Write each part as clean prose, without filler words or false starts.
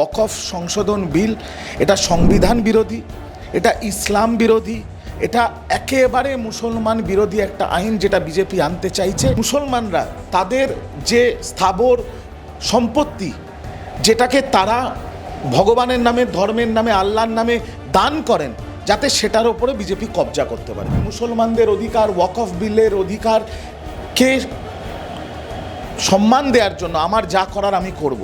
ওয়াকফ সংশোধন বিল এটা সংবিধান বিরোধী, এটা ইসলাম বিরোধী, এটা একেবারে মুসলমান বিরোধী একটা আইন যেটা বিজেপি আনতে চাইছে। মুসলমানরা তাদের যে স্থাবর সম্পত্তি যেটাকে তারা ভগবানের নামে, ধর্মের নামে, আল্লাহর নামে দান করেন, যাতে সেটার ওপরে বিজেপি কবজা করতে পারে। মুসলমানদের অধিকার, ওয়াকফ বিলের অধিকারকে সম্মান দেওয়ার জন্য আমার যা করার আমি করব।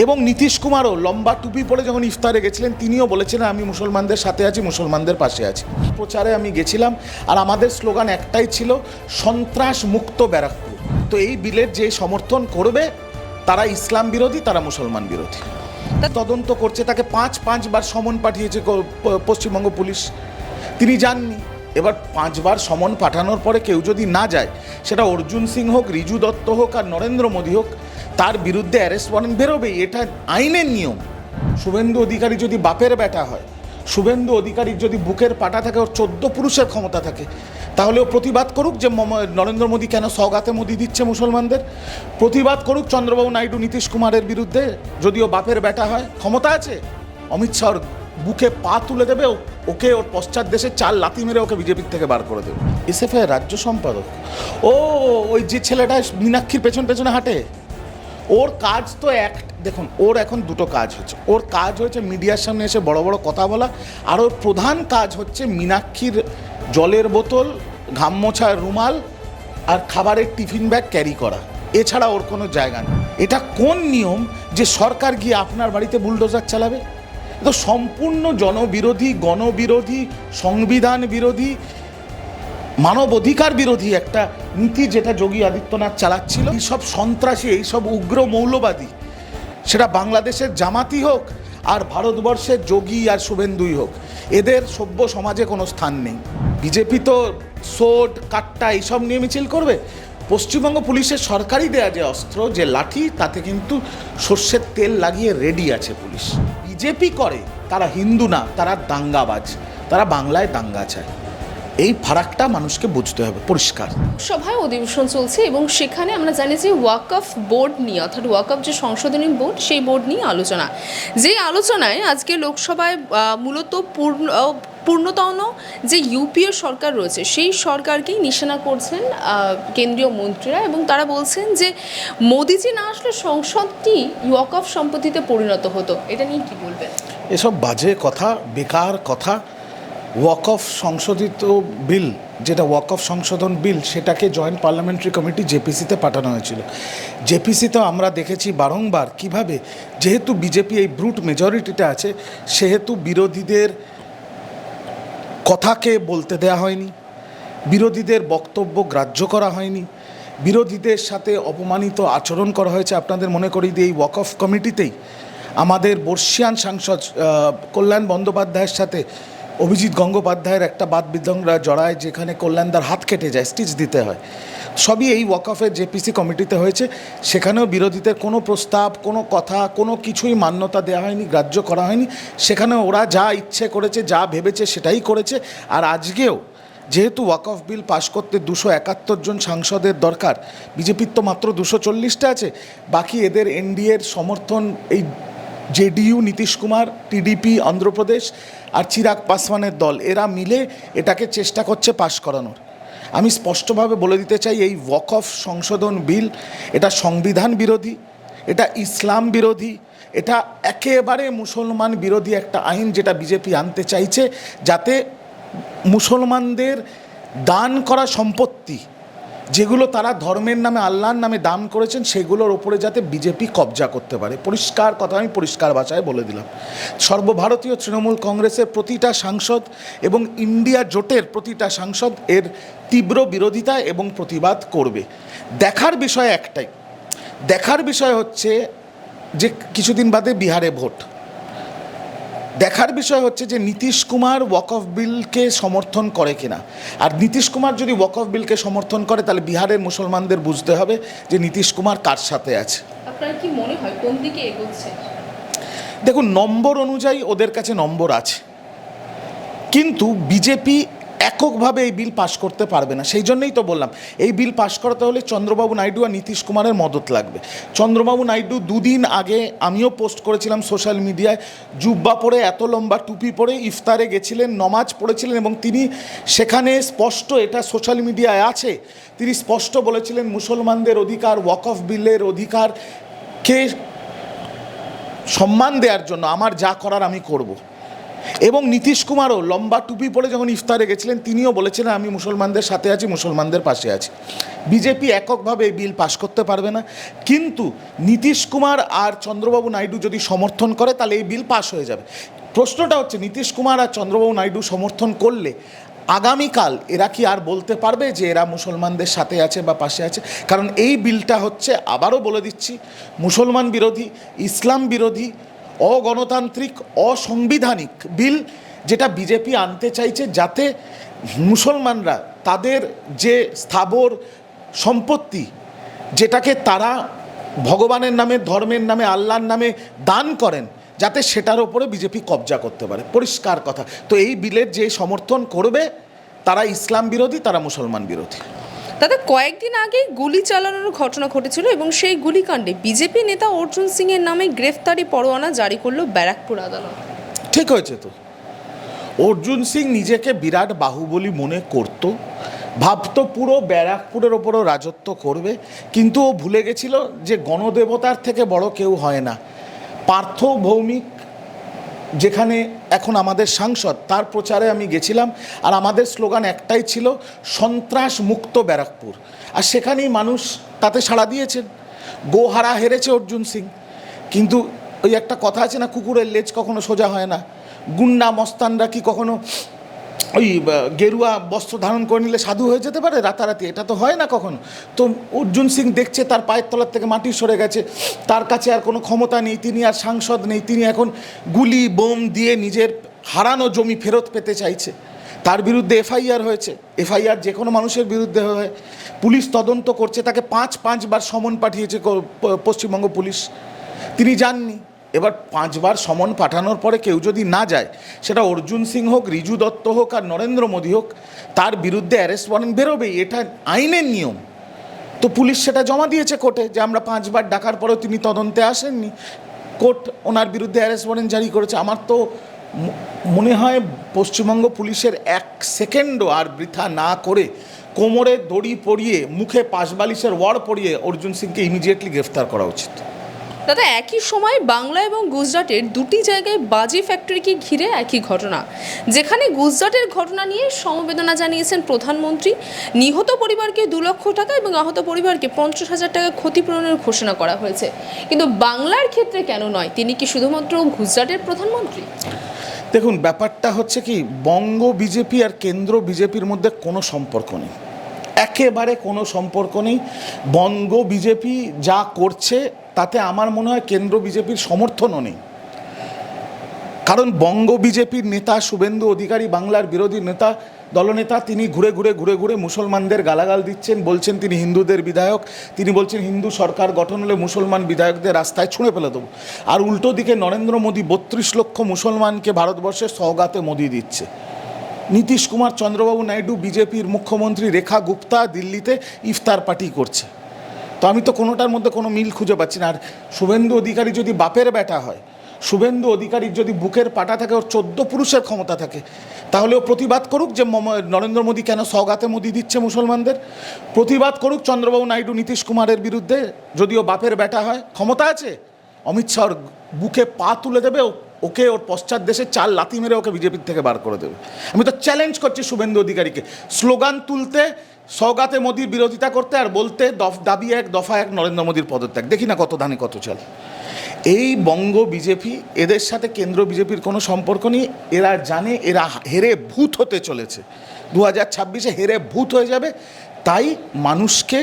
এবং নীতিশ কুমারও লম্বা টুপি পরে যখন ইফতারে গেছিলেন, তিনিও বলেছিলেন আমি মুসলমানদের সাথে আছি, মুসলমানদের পাশে আছি। প্রচারে আমি গেছিলাম, আর আমাদের স্লোগান একটাই ছিল, সন্ত্রাস মুক্ত ব্যারাকপুর। তো এই বিলের যে সমর্থন করবে তারা ইসলাম বিরোধী, তারা মুসলমান বিরোধী। তদন্ত করছে, তাকে পাঁচবার সমন পাঠিয়েছে পশ্চিমবঙ্গ পুলিশ, তিনি যাননি। এবার 5 বার সমন পাঠানোর পরে কেউ যদি না যায়, সেটা অর্জুন সিং হোক, রিজু দত্ত হোক, আর নরেন্দ্র মোদী হোক, তার বিরুদ্ধে অ্যারেস্ট ওয়ারেন্ট বেরোবেই, এটা আইনের নিয়ম। শুভেন্দু অধিকারী যদি বাপের বেটা হয়, শুভেন্দু অধিকারীর যদি বুকের পাটা থাকে, ওর 14 পুরুষের ক্ষমতা থাকে, তাহলে ও প্রতিবাদ করুক যে নরেন্দ্র মোদী কেন সওগাতে মোদী দিচ্ছে মুসলমানদের। প্রতিবাদ করুক চন্দ্রবাবু নাইডু নীতিশ কুমারের বিরুদ্ধে, যদিও বাপের বেটা হয়, ক্ষমতা আছে। অমিত শাহর বুকে পা তুলে দেবে, ওকে ওর পশ্চাৎ দেশে 4 লাথি মেরে ওকে বিজেপির থেকে বার করে দেবে। এসএফআই রাজ্য সম্পাদক, ওই যে ছেলেটা মীনাক্ষীর পেছনে হাঁটে, ওর কাজ তো দেখুন, ওর এখন 2টো কাজ হচ্ছে। ওর কাজ হচ্ছে মিডিয়ার সামনে এসে বড় বড় কথা বলা, আর ওর প্রধান কাজ হচ্ছে মীনাক্ষীর জলের বোতল, ঘাম মোছার রুমাল আর খাবারের টিফিন ব্যাগ ক্যারি করা, এছাড়া ওর কোনো জায়গা নেই। এটা কোন নিয়ম যে সরকার গিয়ে আপনার বাড়িতে বুলডোজার চালাবে? তো সম্পূর্ণ জনবিরোধী, গণবিরোধী, সংবিধান বিরোধী, মানব অধিকার বিরোধী একটা নীতি যেটা যোগী আদিত্যনাথ চালাচ্ছিল। এইসব সন্ত্রাসী, এইসব উগ্র মৌলবাদী, সেটা বাংলাদেশের জামাতি হোক আর ভারতবর্ষের যোগী আর শুভেন্দুই হোক, এদের সভ্য সমাজে কোনো স্থান নেই। বিজেপি তো সোট কাট্টা এইসব নিয়ে মিছিল করবে। পশ্চিমবঙ্গ পুলিশের সরকারি দেয়া যে অস্ত্র, যে লাঠি, তাতে কিন্তু সর্ষের তেল লাগিয়ে রেডি আছে পুলিশ। বিজেপি করে, তারা হিন্দু না, তারা দাঙ্গাবাজ, তারা বাংলায় দাঙ্গা চায়। এই ফারাকটা মানুষকে বুঝতে হবে পরিষ্কার। সভায় অধিবেশন চলছে এবং সেখানে আমরা জানি যে ওয়াকফ বোর্ড নিয়ে, অর্থাৎ ওয়াকফ যে সংশোধনী বোর্ড, সেই বোর্ড নিয়ে আলোচনা। যে আলোচনায় আজকে লোকসভায় মূলত পূর্ণতন যে ইউপিএ সরকার রয়েছে, সেই সরকারকেই নিশানা করছেন কেন্দ্রীয় মন্ত্রীরা, এবং তারা বলছেন যে মোদিজি না আসলে সংসদটি ওয়াকফ সম্পত্তিতে পরিণত হতো। এটা নিয়ে কি বলবেন? এসব বাজে কথা, বেকার কথা। ওয়াকফ সংশোধিত বিল, যেটা ওয়াকফ সংশোধন বিল, সেটাকে জয়েন্ট পার্লামেন্টারি কমিটি জেপিসিতে পাঠানো হয়েছিল। জেপিসিতে আমরা দেখেছি বারংবার কিভাবে, যেহেতু বিজেপি এই ব্রুট মেজরিটিটা আছে, সেহেতু বিরোধীদের কথাকে বলতে দেওয়া হয়নি, বিরোধীদের বক্তব্য গ্রাহ্য করা হয়নি, বিরোধীদের সাথে অপমানিত আচরণ করা হয়েছে। আপনাদের মনে করি যে এই ওয়াকফ কমিটিতেই আমাদের বর্ষিয়ান সাংসদ কল্যাণ বন্দ্যোপাধ্যায়ের সাথে অভিজিৎ গঙ্গোপাধ্যায়ের একটা বাদ বিতণ্ডা জড়ায়, যেখানে কল্যাণদার হাত কেটে যায়, স্টিচ দিতে হয়। সবই এই ওয়াকফের জেপিসি কমিটিতে হয়েছে। সেখানেও বিরোধীদের কোনো প্রস্তাব, কোনো কথা, কোনো কিছুই মান্যতা দেওয়া হয়নি, গ্রাহ্য করা হয়নি। সেখানে ওরা যা ইচ্ছে করেছে, যা ভেবেছে সেটাই করেছে। আর আজকেও যেহেতু ওয়াকফ বিল পাশ করতে 271 জন সাংসদের দরকার, বিজেপির তো মাত্র 240টা আছে। বাকি এদের এনডিএর সমর্থন, এই জেডিইউ, নীতিশ কুমার, টিডিপি অন্ধ্রপ্রদেশ আর চিরাগ পাসওয়ানের দল, এরা মিলে এটাকে চেষ্টা করছে পাশ করানোর। আমি স্পষ্টভাবে বলে দিতে চাই, এই ওয়াকফ সংশোধন বিল এটা সংবিধান বিরোধী, এটা ইসলাম বিরোধী, এটা একেবারে মুসলমান বিরোধী একটা আইন যেটা বিজেপি আনতে চাইছে, যাতে মুসলমানদের দান করা সম্পত্তি, যেগুলো তারা ধর্মের নামে, আল্লাহর নামে দান করেছেন, সেগুলোর ওপরে যাতে বিজেপি কবজা করতে পারে। পরিষ্কার কথা আমি পরিষ্কার ভাষায় বলে দিলাম। সর্বভারতীয় তৃণমূল কংগ্রেসের প্রতিটা সাংসদ এবং ইন্ডিয়া জোটের প্রতিটা সাংসদ এর তীব্র বিরোধিতা এবং প্রতিবাদ করবে। দেখার বিষয় একটাই, দেখার বিষয় হচ্ছে যে কিছুদিন বাদে বিহারে ভোট। দেখার বিষয় হচ্ছে যে নীতিশ কুমার ওয়াকফ বিলকে সমর্থন করে কিনা। আর নীতিশ কুমার যদি ওয়াকফ বিলকে সমর্থন করে, তাহলে বিহারের মুসলমানদের বুঝতে হবে যে নীতিশ কুমার কার সাথে আছে। আপনার কি মনে হয় কোন দিকে এগোচ্ছে? দেখুন, নম্বর অনুযায়ী ওদের কাছে নম্বর আছে, কিন্তু বিজেপি এককভাবে এই বিল পাশ করতে পারবে না। সেই জন্যই তো বললাম এই বিল পাশ করাতে হলে চন্দ্রবাবু নাইডু আর নীতিশ কুমারের মদত লাগবে। চন্দ্রবাবু নাইডু দুদিন আগে আমিও পোস্ট করেছিলাম সোশ্যাল মিডিয়ায়, জুব্বা পরে এত লম্বা টুপি পরে ইফতারে গেছিলেন, নমাজ পড়েছিলেন এবং তিনি সেখানে স্পষ্ট, এটা সোশ্যাল মিডিয়ায় আছে, তিনি স্পষ্ট বলেছিলেন মুসলমানদের অধিকার, ওয়াকফ বিলের অধিকারকে সম্মান দেওয়ার জন্য আমার যা করার আমি করব। এবং নীতিশ কুমারও লম্বা টুপি পরে যখন ইফতারে গেছিলেন তিনিও বলেছিলেন আমি মুসলমানদের সাথে আছি, মুসলমানদের পাশে আছি। বিজেপি এককভাবে এই বিল পাশ করতে পারবে না, কিন্তু নীতিশ কুমার আর চন্দ্রবাবু নাইডু যদি সমর্থন করে তাহলে এই বিল পাশ হয়ে যাবে। প্রশ্নটা হচ্ছে নীতিশ কুমার আর চন্দ্রবাবু নাইডু সমর্থন করলে আগামীকাল এরা কি আর বলতে পারবে যে এরা মুসলমানদের সাথে আছে বা পাশে আছে? কারণ এই বিলটা হচ্ছে, আবারও বলে দিচ্ছি, মুসলমান বিরোধী, ইসলাম বিরোধী, অগণতান্ত্রিক, অসাংবিধানিক বিল, যেটা বিজেপি আনতে চাইছে যাতে মুসলমানরা তাদের যে স্থাবর সম্পত্তি, যেটাকে তারা ভগবানের নামে, ধর্মের নামে, আল্লাহর নামে দান করেন, যাতে সেটার ওপরে বিজেপি কবজা করতে পারে। পরিষ্কার কথা। তো এই বিলের যে সমর্থন করবে তারা ইসলাম বিরোধী, তারা মুসলমান বিরোধী। দাদা, কয়েকদিন আগে গুলি চালানোর ঘটনা ঘটেছিল এবং সেই গুলিকাণ্ডে বিজেপি নেতা অর্জুন সিংয়ের নামে গ্রেফতারি পরোয়ানা জারি করলো ব্যারাকপুর আদালত। ঠিক হয়েছে তো। অর্জুন সিং নিজেকে বিরাট বাহুবলী মনে করতো, ভাবতো পুরো ব্যারাকপুরের ওপরও রাজত্ব করবে, কিন্তু ও ভুলে গেছিল যে গণদেবতার থেকে বড় কেউ হয় না। পার্থ ভৌমিক যেখানে এখন আমাদের সাংসদ, তার প্রচারে আমি গেছিলাম, আর আমাদের স্লোগান একটাই ছিল, সন্ত্রাস মুক্ত ব্যারাকপুর। আর সেখানেই মানুষ তাতে সাড়া দিয়েছেন। গোহারা হেরেছে অর্জুন সিং, কিন্তু ওই একটা কথা আছে না, কুকুরের লেজ কখনো সোজা হয় না। গুন্ডা মস্তানরা কি কখনো ওই গেরুয়া বস্ত্র ধারণ করে নিলে সাধু হয়ে যেতে পারে রাতারাতি? এটা তো হয় না কখনো। তো অর্জুন সিং দেখছে তার পায়ের তলার থেকে মাটি সরে গেছে, তার কাছে আর কোনো ক্ষমতা নেই, তিনি আর সাংসদ নেই, তিনি এখন গুলি বোম দিয়ে নিজের হারানো জমি ফেরত পেতে চাইছে। তার বিরুদ্ধে এফআইআর হয়েছে। এফআইআর যে কোনো মানুষের বিরুদ্ধে হয়, পুলিশ তদন্ত করছে, তাকে পাঁচবার সমন পাঠিয়েছে পশ্চিমবঙ্গ পুলিশ, তিনি যাননি। এবার 5 বার সমন পাঠানোর পরে কেউ যদি না যায়, সেটা অর্জুন সিং হোক, রিজু দত্ত হোক আর নরেন্দ্র মোদী হোক, তার বিরুদ্ধে অ্যারেস্ট ওয়ারেন্ট বেরোবেই, এটা আইনের নিয়ম। তো পুলিশ সেটা জমা দিয়েছে কোর্টে যে আমরা 5 বার ডাকার পরেও তিনি তদন্তে আসেননি, কোর্ট ওনার বিরুদ্ধে অ্যারেস্ট ওয়ারেন্ট জারি করেছে। আমার তো মনে হয় পশ্চিমবঙ্গ পুলিশের 1 সেকেন্ডও আর বৃথা না করে কোমরে দড়ি পরিয়ে, মুখে পাশবালিশের ওয়াড় পরিয়ে অর্জুন সিংকে ইমিডিয়েটলি গ্রেফতার করা উচিত। দাদা, একই সময় বাংলা এবং গুজরাটের দুটি জায়গায় বাজি ফ্যাক্টরিকে ঘিরে একই ঘটনা, যেখানে গুজরাটের ঘটনা নিয়ে সমবেদনা জানিয়েছেন প্রধানমন্ত্রী। নিহত পরিবারকে 2 লক্ষ টাকা এবং আহত পরিবারকে 50,000 টাকা ক্ষতিপূরণের ঘোষণা করা হয়েছে, কিন্তু বাংলার ক্ষেত্রে কেন নয়? তিনি কি শুধুমাত্র গুজরাটের প্রধানমন্ত্রী? দেখুন, ব্যাপারটা হচ্ছে কি, বঙ্গ বিজেপি আর কেন্দ্র বিজেপির মধ্যে কোনো সম্পর্ক নেই, একেবারে কোনো সম্পর্ক নেই। বঙ্গ বিজেপি যা করছে তাতে আমার মনে হয় কেন্দ্র বিজেপির সমর্থনও নেই। কারণ বঙ্গ বিজেপির নেতা শুভেন্দু অধিকারী, বাংলার বিরোধী নেতা, দলনেতা, তিনি ঘুরে ঘুরে মুসলমানদের গালাগাল দিচ্ছেন, বলছেন তিনি হিন্দুদের বিধায়ক, তিনি বলছেন হিন্দু সরকার গঠন হলে মুসলমান বিধায়কদের রাস্তায় ছুঁড়ে ফেলে দেবো। আর উল্টো দিকে নরেন্দ্র মোদী 32 লক্ষ মুসলমানকে ভারতবর্ষের সওগাতে মোদী দিচ্ছে। নীতিশ কুমার, চন্দ্রবাবু নাইডু, বিজেপির মুখ্যমন্ত্রী রেখা গুপ্তা দিল্লিতে ইফতার পার্টি করছে। তো আমি তো কোনোটার মধ্যে কোনো মিল খুঁজে পাচ্ছি না। আর শুভেন্দু অধিকারী যদি বাপের বেটা হয়, শুভেন্দু অধিকারীর যদি বুকের পাটা থাকে, ওর 14 পুরুষের ক্ষমতা থাকে, তাহলে ও প্রতিবাদ করুক যে নরেন্দ্র মোদী কেন সওগাতে মোদী দিচ্ছে মুসলমানদের। প্রতিবাদ করুক চন্দ্রবাবু নাইডু নীতিশ কুমারের বিরুদ্ধে, যদিও বাপের বেটা হয়, ক্ষমতা আছে। অমিত শাহর বুকে পা তুলে দেবে, ওকে ওর পশ্চাৎ দেশে 4 লাথি মেরে ওকে বিজেপির থেকে বার করে দেবে। আমি তো চ্যালেঞ্জ করছি শুভেন্দু অধিকারীকে স্লোগান তুলতে, সওগাতে মোদীর বিরোধিতা করতে, আর বলতে দাবি 1 দফা 1 নরেন্দ্র মোদীর পদত্যাগ। দেখি না কত ধানে কত চাল। এই বঙ্গ বিজেপি, এদের সাথে কেন্দ্র বিজেপির কোনো সম্পর্ক নেই। এরা জানে এরা হেরে ভূত হতে চলেছে, 2026-এ হেরে ভূত হয়ে যাবে। তাই মানুষকে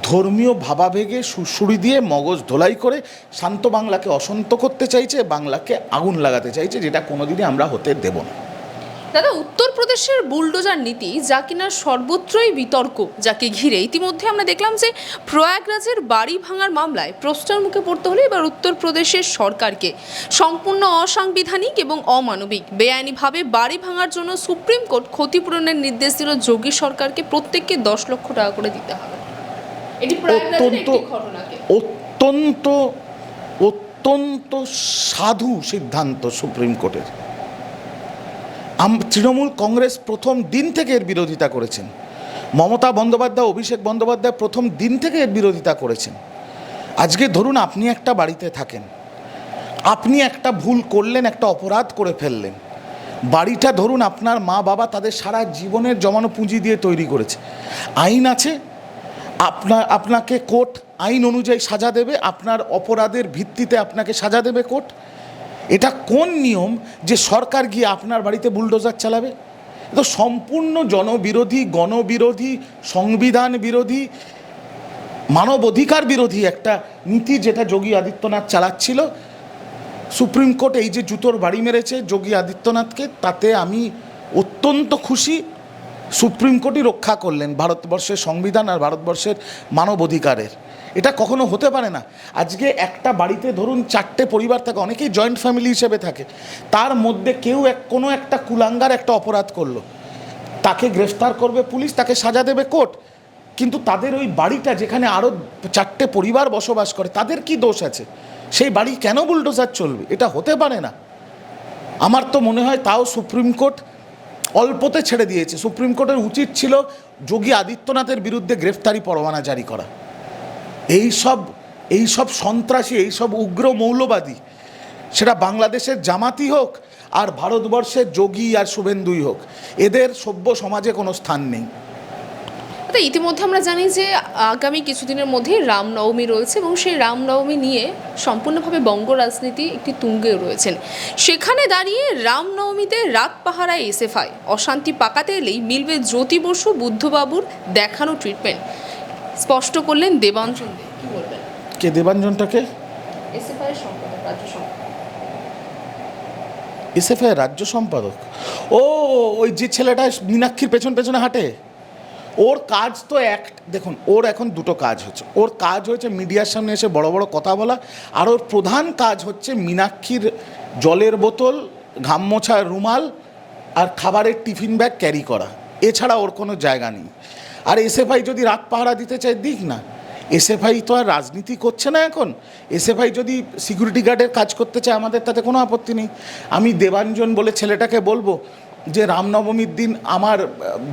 ধর্মীয় ভাবাবেগে সুড়সুড়ি দিয়ে, মগজ ধোলাই করে শান্ত বাংলাকে অশান্ত করতে চাইছে, বাংলাকে আগুন লাগাতে চাইছে, যেটা কোনোদিনই আমরা হতে দেব না। দাদা, উত্তরপ্রদেশের বুলডোজার নীতি যা কিনা সর্বত্রই বিতর্ক, যাকে ঘিরে ইতিমধ্যে আমরা দেখলাম যে প্রয়াগরাজের বাড়ি ভাঙার মামলায় প্রশ্নের মুখে পড়তে হলে এবার উত্তরপ্রদেশের সরকারকে সম্পূর্ণ অসাংবিধানিক এবং অমানবিক বেআইনিভাবে বাড়ি ভাঙার জন্য সুপ্রিম কোর্ট ক্ষতিপূরণের নির্দেশ দিল যোগী সরকারকে প্রত্যেককে 10 লক্ষ টাকা করে দিতে হবে। এটি প্রয়াগরাজের একটি ঘটনাকে অত্যন্ত অত্যন্ত সাধু সিদ্ধান্ত সুপ্রিম কোর্টের। তৃণমূল কংগ্রেস প্রথম দিন থেকে এর বিরোধিতা করেছেন, মমতা বন্দ্যোপাধ্যায়, অভিষেক বন্দ্যোপাধ্যায় প্রথম দিন থেকে এর বিরোধিতা করেছেন। আজকে ধরুন আপনি একটা বাড়িতে থাকেন, আপনি একটা ভুল করলেন, একটা অপরাধ করে ফেললেন, বাড়িটা ধরুন আপনার মা বাবা তাদের সারা জীবনের জমানো পুঁজি দিয়ে তৈরি করেছে, আইন আছে, আপনাকে কোর্ট আইন অনুযায়ী সাজা দেবে, আপনার অপরাধের ভিত্তিতে আপনাকে সাজা দেবে কোর্ট। এটা কোন নিয়ম যে সরকার গিয়ে আপনার বাড়িতে বুলডোজার চালাবে? তো সম্পূর্ণ জনবিরোধী, গণবিরোধী, সংবিধান বিরোধী, মানব অধিকার বিরোধী একটা নীতি যেটা যোগী আদিত্যনাথ চালাচ্ছিল। সুপ্রিম কোর্ট এই যে জুতোর বাড়ি মেরেছে যোগী আদিত্যনাথকে, তাতে আমি অত্যন্ত খুশি। সুপ্রিম কোর্টই রক্ষা করলেন ভারতবর্ষের সংবিধান আর ভারতবর্ষের মানব অধিকারের। এটা কখনো হতে পারে না। আজকে একটা বাড়িতে ধরুন 4টে পরিবার থাকে, অনেকেই জয়েন্ট ফ্যামিলি হিসেবে থাকে, তার মধ্যে কেউ কোনো একটা কুলাঙ্গার একটা অপরাধ করলো, তাকে গ্রেফতার করবে পুলিশ, তাকে সাজা দেবে কোর্ট, কিন্তু তাদের ওই বাড়িটা যেখানে আরও 4টে পরিবার বসবাস করে তাদের কি দোষ আছে? সেই বাড়ি কেন বুলডোজার চলবে? এটা হতে পারে না। আমার তো মনে হয় তাও সুপ্রিম কোর্ট অল্পতে ছেড়ে দিয়েছে। সুপ্রিম কোর্টের উচিত ছিল যোগী আদিত্যনাথের বিরুদ্ধে গ্রেফতারি পরোয়ানা জারি করা। এইসব সন্ত্রাসী, এইসব উগ্র মৌলবাদী, সেটা বাংলাদেশের জামাতি হোক আর ভারতবর্ষের যোগী আর শুভেন্দুই হোক, এদের সভ্য সমাজে কোনো স্থান নেই। ইতিমধ্যে আমরা জানি যে আগামী কিছুদিনের মধ্যেই রামনবমী রয়েছে এবং সেই রামনবমী নিয়ে সম্পূর্ণভাবে বঙ্গ রাজনীতি একটি তুঙ্গে রয়েছেন। সেখানে দাঁড়িয়ে রামনবমীতে রাত পাহারায় এসএফআই অশান্তি পাকাতে এলেই মিলবে জ্যোতি বসু বুদ্ধবাবুর দেখানো ট্রিটমেন্ট, স্পষ্ট করলেন দেবাঞ্জন দে। কি বলবেন? কে দেবাঞ্জনটাকে? এসএফআই সম্পাদক, রাজ্য সম্পাদক। এসএফআই রাজ্য সম্পাদক? ও, ওই যে ছেলেটা মীনাক্ষীর পেছনে হাঁটে, ওর কাজ তো দেখুন, ওর এখন দুটো কাজ হচ্ছে। ওর কাজ হচ্ছে মিডিয়ার সামনে এসে বড় বড় কথা বলা, আর ওর প্রধান কাজ হচ্ছে মীনাক্ষীর জলের বোতল, ঘাম মোছার রুমাল আর খাবারের টিফিন ব্যাগ ক্যারি করা। এছাড়া ওর কোনো জায়গা নেই। আর এসএফআই যদি রাত পাহারা দিতে চায় দিক না, এসএফআই তো আর রাজনীতি করছে না এখন। এসএফআই যদি সিকিউরিটি গার্ডের কাজ করতে চায় আমাদের তাতে কোনো আপত্তি নেই। আমি দেবাঞ্জন বলে ছেলেটাকে বলবো যে রামনবমীর দিন আমার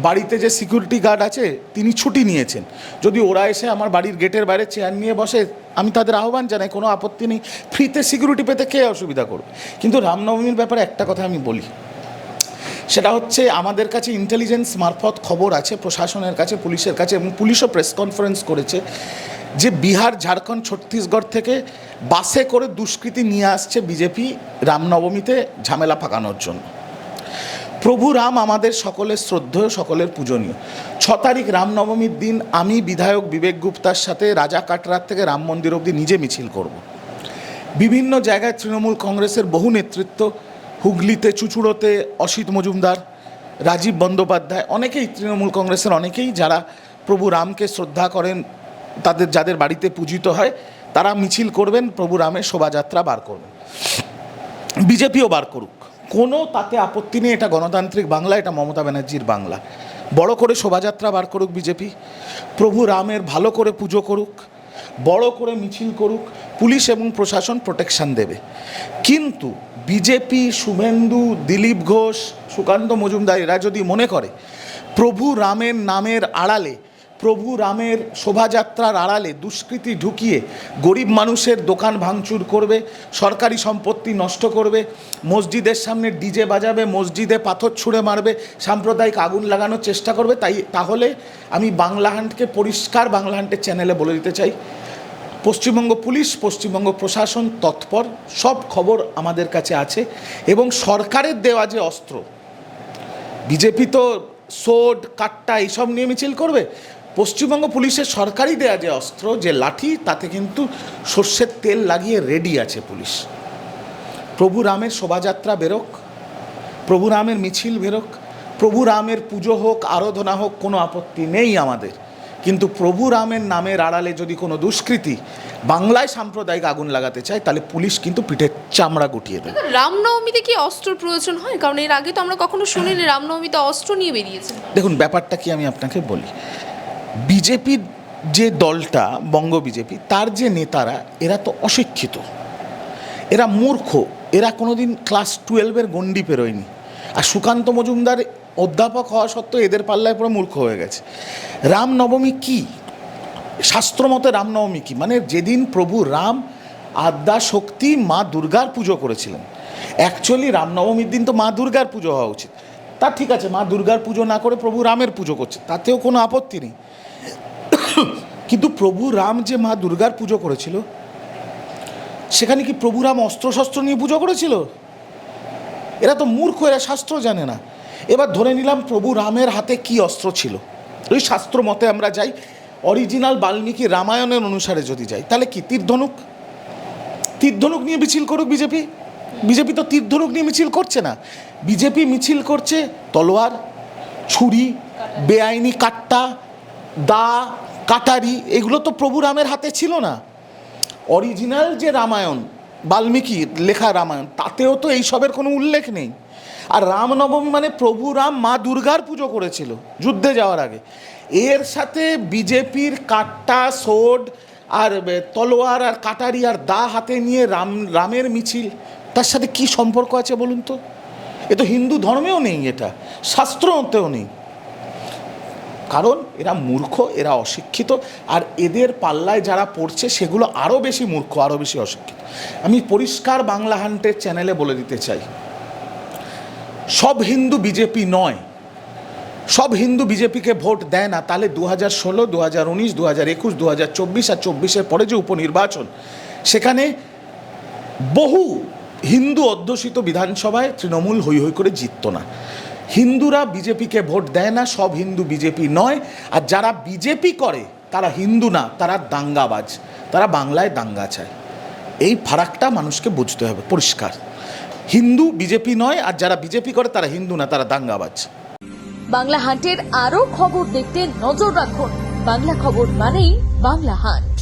বাড়িতে যে সিকিউরিটি গার্ড আছে তিনি ছুটি নিয়েছেন, যদি ওরা এসে আমার বাড়ির গেটের বাইরে চেয়ার নিয়ে বসে আমি তাদের আহ্বান জানাই, কোনো আপত্তি নেই। ফ্রিতে সিকিউরিটি পেতে কে অসুবিধা করবে? কিন্তু রামনবমীর ব্যাপারে একটা কথা আমি বলি, সেটা হচ্ছে আমাদের কাছে ইন্টেলিজেন্স মারফত খবর আছে, প্রশাসনের কাছে, পুলিশের কাছে, এবং পুলিশও প্রেস কনফারেন্স করেছে যে বিহার, ঝাড়খণ্ড, ছত্তিশগড় থেকে বাসে করে দুষ্কৃতী নিয়ে আসছে বিজেপি রামনবমীতে ঝামেলা পাকানোর জন্য। প্রভু রাম আমাদের সকলের শ্রদ্ধেয়, সকলের পূজনীয়। 6 তারিখ রামনবমীর দিন আমি বিধায়ক বিবেক গুপ্তার সাথে রাজা কাটরার থেকে রাম মন্দির অবধি নিজে মিছিল করব। বিভিন্ন জায়গায় তৃণমূল কংগ্রেসের বহু নেতৃত্ব, হুগলিতে, চুঁচুড়োতে অসিত মজুমদার, রাজীব বন্দ্যোপাধ্যায়, অনেকেই তৃণমূল কংগ্রেসের অনেকেই যারা প্রভু রামকে শ্রদ্ধা করেন, যাদের বাড়িতে পূজিত হয়, তারা মিছিল করবেন, প্রভু রামের শোভাযাত্রা বার করবেন। বিজেপিও বার করুক, কোনো তাতে আপত্তি নেই। এটা গণতান্ত্রিক বাংলা, এটা মমতা ব্যানার্জির বাংলা। বড় করে শোভাযাত্রা বার করুক বিজেপি, প্রভু রামের ভালো করে পুজো করুক, বড় করে মিছিল করুক, পুলিশ এবং প্রশাসন প্রোটেকশন দেবে। কিন্তু বিজেপি, শুভেন্দু, দিলীপ ঘোষ, সুকান্ত মজুমদার এরা যদি মনে করে প্রভু রামের নামের আড়ালে, প্রভু রামের শোভাযাত্রার আড়ালে দুষ্কৃতী ঢুকিয়ে গরিব মানুষের দোকান ভাঙচুর করবে, সরকারি সম্পত্তি নষ্ট করবে, মসজিদের সামনে ডিজে বাজাবে, মসজিদে পাথর ছুঁড়ে মারবে, সাম্প্রদায়িক আগুন লাগানোর চেষ্টা করবে, তাহলে আমি বাংলাহান্টকে পরিষ্কার বাংলাহান্টের চ্যানেলে বলে দিতে চাই, পশ্চিমবঙ্গ পুলিশ, পশ্চিমবঙ্গ প্রশাসন তৎপর, সব খবর আমাদের কাছে আছে। এবং সরকারের দেওয়া যে অস্ত্র, বিজেপি তো সোড, কাট্টা এইসব নিয়ে মিছিল করবে, পশ্চিমবঙ্গ পুলিশের সরকারি দেওয়া যে অস্ত্র, যে লাঠি, তাতে কিন্তু সর্ষের তেল লাগিয়ে রেডি আছে পুলিশ। প্রভু রামের শোভাযাত্রা বেরোক, প্রভু রামের মিছিল বেরোক, প্রভু রামের পুজো হোক, আরাধনা হোক, কোনো আপত্তি নেই আমাদের। কিন্তু প্রভু রামের নামের আড়ালে যদি কোনো দুষ্কৃতী বাংলায় সাম্প্রদায়িক আগুন লাগাতে চায়, তাহলে পুলিশ কিন্তু পিঠের চামড়া গুটিয়ে দেবে। রামনবমীতে কি অস্ত্র প্রয়োজন হয়? কারণ এর আগে তো আমরা কখনো শুনিনি রামনবমীতে অস্ত্র নিয়ে বেরিয়েছে। দেখুন, ব্যাপারটা কি আমি আপনাকে বলি। বিজেপির যে দলটা, বঙ্গ বিজেপি, তার যে নেতারা, এরা তো অশিক্ষিত, এরা মূর্খ, এরা কোনোদিন ক্লাস 12-এর গণ্ডি পেরোয়নি। আর সুকান্ত মজুমদার অধ্যাপক হওয়া সত্ত্বেও এদের পাল্লায় পুরো মূর্খ হয়ে গেছে। রামনবমী কি? শাস্ত্রমতে রামনবমী কি? মানে যেদিন প্রভু রাম আদ্যা শক্তি মা দুর্গার পুজো করেছিলেন। অ্যাকচুয়ালি রামনবমীর দিন তো মা দুর্গার পুজো হওয়া উচিত। তা ঠিক আছে, মা দুর্গার পুজো না করে প্রভু রামের পুজো করছে, তাতেও কোনো আপত্তি নেই। কিন্তু প্রভু রাম যে মা দুর্গার পুজো করেছিল, সেখানে কি প্রভু রাম অস্ত্রশস্ত্র নিয়ে পুজো করেছিল? এরা তো মূর্খ, এরা শাস্ত্র জানে না। এবার ধরে নিলাম প্রভু রামের হাতে কি অস্ত্র ছিল। ওই শাস্ত্র মতে আমরা যাই, অরিজিনাল বাল্মীকি রামায়ণের অনুসারে যদি যাই, তাহলে কি তীরধনুক? তীরধনুক নিয়ে মিছিল করুক বিজেপি। বিজেপি তো তীরধনুক নিয়ে মিছিল করছে না। বিজেপি মিছিল করছে তলোয়ার, ছুরি, বেআইনি কাট্টা, দা, কাটারি। এগুলো তো প্রভু রামের হাতে ছিল না। অরিজিনাল যে রামায়ণ, বাল্মীকি লেখা রামায়ণ, তাতেও তো এইসবের কোনো উল্লেখ নেই। আর রামনবমী মানে প্রভু রাম মা দুর্গার পুজো করেছিল যুদ্ধে যাওয়ার আগে। এর সাথে বিজেপির কাট্টা, সোড আর তলোয়ার আর কাটারি আর দা হাতে নিয়ে রামের মিছিল, তার সাথে কি সম্পর্ক আছে বলুন তো? এ তো হিন্দু ধর্মেও নেই, এটা শাস্ত্রতেও নেই। কারণ এরা মূর্খ, এরা অশিক্ষিত, আর এদের পাল্লায় যারা পড়ছে সেগুলো আরও বেশি মূর্খ, আরও বেশি অশিক্ষিত। আমি পরিষ্কার বাংলা হান্টের চ্যানেলে বলে দিতে চাই, সব হিন্দু বিজেপি নয়। সব হিন্দু বিজেপিকে ভোট দেয় না। তাহলে 2016, 2019, 2021, 2024 আর 24-এর পরে যে উপনির্বাচন, সেখানে বহু হিন্দু অধ্যুষিত বিধানসভায় তৃণমূল হৈ হৈ করে জিতত না। হিন্দুরা বিজেপিকে ভোট দেয় না, সব হিন্দু বিজেপি নয়। আর যারা বিজেপি করে তারা হিন্দু না, তারা দাঙ্গাবাজ, তারা বাংলায় দাঙ্গা চায়। এই ফারাকটা মানুষকে বুঝতে হবে পরিষ্কার। হিন্দু বিজেপি নয়, আর যারা বিজেপি করে তারা হিন্দু না, তারা দাঙ্গাবাজ। বাংলা হান্টের আরও খবর দেখতে নজর রাখুন। বাংলা খবর মানেই বাংলা হান্ট।